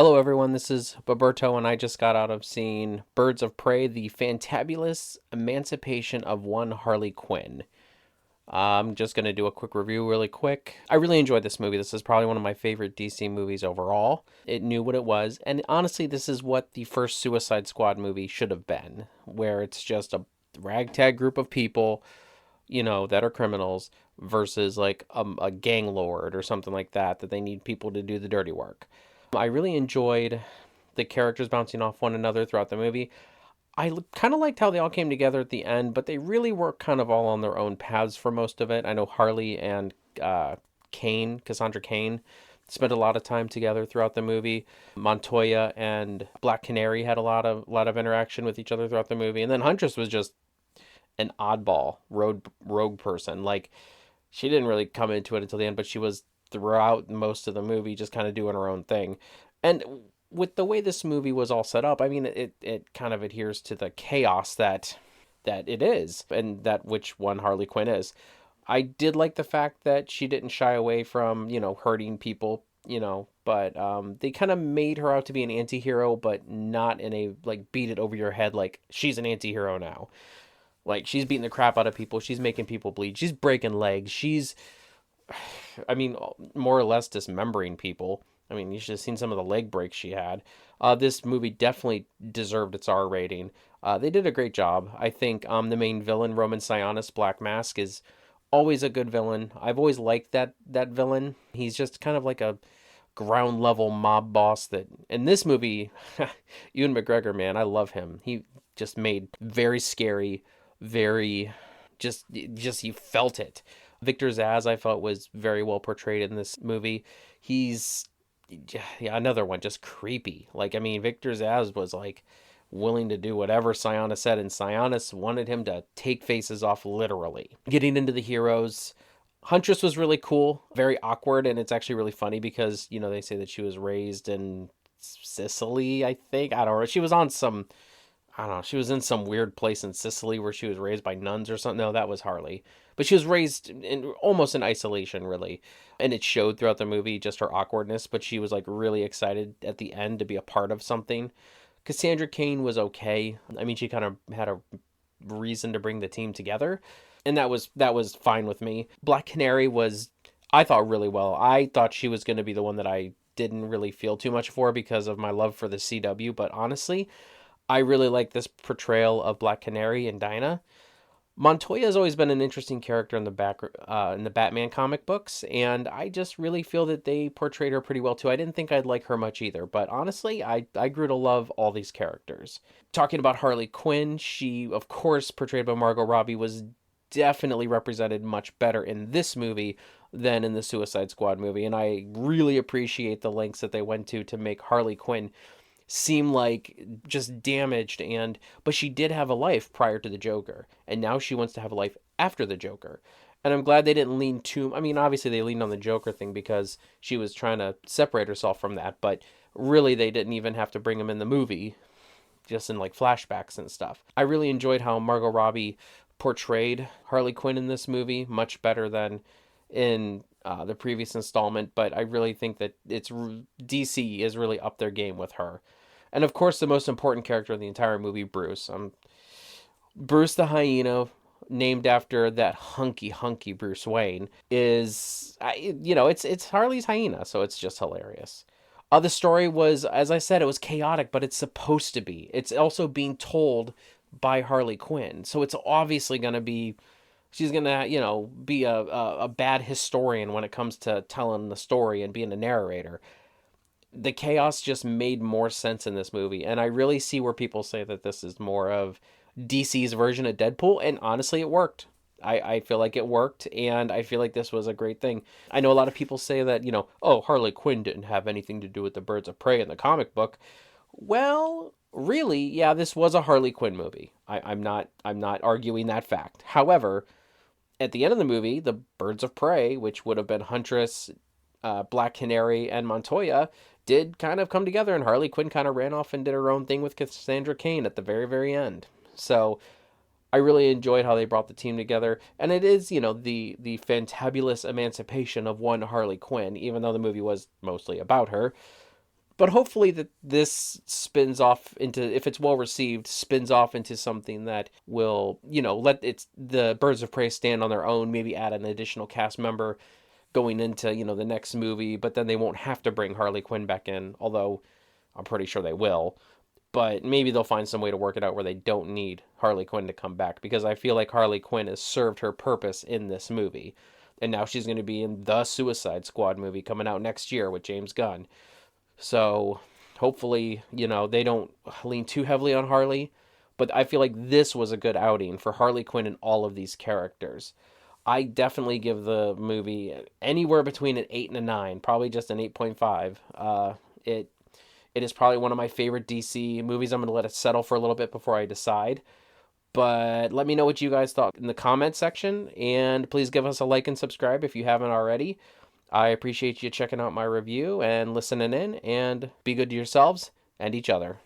Hello, everyone. This is Roberto, and I just got out of seeing Birds of Prey, the fantabulous emancipation of one Harley Quinn. I'm just going to do a quick review really quick. I really enjoyed this movie. This is probably one of my favorite DC movies overall. It knew what it was, and honestly, this is what the first Suicide Squad movie should have been, where it's just a ragtag group of people, that are criminals versus like a gang lord or something like that they need people to do the dirty work. I really enjoyed the characters bouncing off one another throughout the movie. I kind of liked how they all came together at the end, but they really were kind of all on their own paths for most of it. I know Harley and Cassandra Cain, spent a lot of time together throughout the movie. Montoya and Black Canary had a lot of interaction with each other throughout the movie, and then Huntress was just an oddball rogue person. Like, she didn't really come into it until the end, but she was throughout most of the movie just kind of doing her own thing. And with the way this movie was all set up, I mean, it kind of adheres to the chaos that it is, and that which one Harley Quinn is. I did like the fact that she didn't shy away from, hurting people, but they kind of made her out to be an anti-hero, but not in a, like, beat it over your head like she's an anti-hero now. Like, she's beating the crap out of people. She's making people bleed. She's breaking legs. I mean, more or less dismembering people. I mean, you should have seen some of the leg breaks she had. This movie definitely deserved its R rating. They did a great job. I think the main villain, Roman Sionis, Black Mask, is always a good villain. I've always liked that villain. He's just kind of like a ground level mob boss that in this movie, Ewan McGregor, man, I love him. He just made very scary, very just you felt it. Victor Zsasz, I felt, was very well portrayed in this movie. He's, yeah, another one, just creepy. Like, I mean, Victor Zsasz was like willing to do whatever Sionis said, and Sionis wanted him to take faces off literally. Getting into the heroes, Huntress was really cool, very awkward, and it's actually really funny because, they say that she was raised in Sicily, I think. I don't know. She was on some, I don't know, she was in some weird place in Sicily where she was raised by nuns or something. No, that was Harley. But she was raised in almost in isolation, really. And it showed throughout the movie just her awkwardness, but she was like really excited at the end to be a part of something. Cassandra Cain was okay. I mean, she kind of had a reason to bring the team together, and that was fine with me. Black Canary was, I thought, really well. I thought she was going to be the one that I didn't really feel too much for because of my love for the CW, but honestly, I really like this portrayal of Black Canary and Dinah. Montoya has always been an interesting character in the Batman comic books, and I just really feel that they portrayed her pretty well too. I didn't think I'd like her much either, but honestly, I grew to love all these characters. Talking about Harley Quinn, she, of course, portrayed by Margot Robbie, was definitely represented much better in this movie than in the Suicide Squad movie, and I really appreciate the lengths that they went to make Harley Quinn seem like just damaged, and but she did have a life prior to the Joker, and now she wants to have a life after the Joker. And I'm glad they didn't lean too, I mean, obviously they leaned on the Joker thing because she was trying to separate herself from that, but really they didn't even have to bring him in the movie, just in like flashbacks and stuff. I really enjoyed how Margot Robbie portrayed Harley Quinn in this movie, much better than in the previous installment, but I really think that DC is really up their game with her. And of course, the most important character in the entire movie, Bruce. Bruce the Hyena, named after that hunky Bruce Wayne, it's Harley's hyena, so it's just hilarious. The story was, as I said, it was chaotic, but it's supposed to be. It's also being told by Harley Quinn, so it's obviously going to be. She's gonna, be a bad historian when it comes to telling the story and being a narrator. The chaos just made more sense in this movie, and I really see where people say that this is more of DC's version of Deadpool, and honestly, it worked. I feel like it worked, and I feel like this was a great thing. I know a lot of people say that, oh, Harley Quinn didn't have anything to do with the Birds of Prey in the comic book. Well, really, yeah, this was a Harley Quinn movie. I'm not arguing that fact. However, at the end of the movie, the Birds of Prey, which would have been Huntress, Black Canary, and Montoya, did kind of come together, and Harley Quinn kind of ran off and did her own thing with Cassandra Cain at the very, very end. So I really enjoyed how they brought the team together, and it is, the fantabulous emancipation of one Harley Quinn, even though the movie was mostly about her. But hopefully that this spins off into, if it's well received, spins off into something that will, let the Birds of Prey stand on their own, maybe add an additional cast member going into, the next movie, but then they won't have to bring Harley Quinn back in, although I'm pretty sure they will. But maybe they'll find some way to work it out where they don't need Harley Quinn to come back, because I feel like Harley Quinn has served her purpose in this movie. And now she's going to be in the Suicide Squad movie coming out next year with James Gunn. So hopefully, they don't lean too heavily on Harley. But I feel like this was a good outing for Harley Quinn and all of these characters. I definitely give the movie anywhere between an 8 and a 9, probably just an 8.5. It is probably one of my favorite DC movies. I'm going to let it settle for a little bit before I decide. But let me know what you guys thought in the comment section. And please give us a like and subscribe if you haven't already. I appreciate you checking out my review and listening in. And be good to yourselves and each other.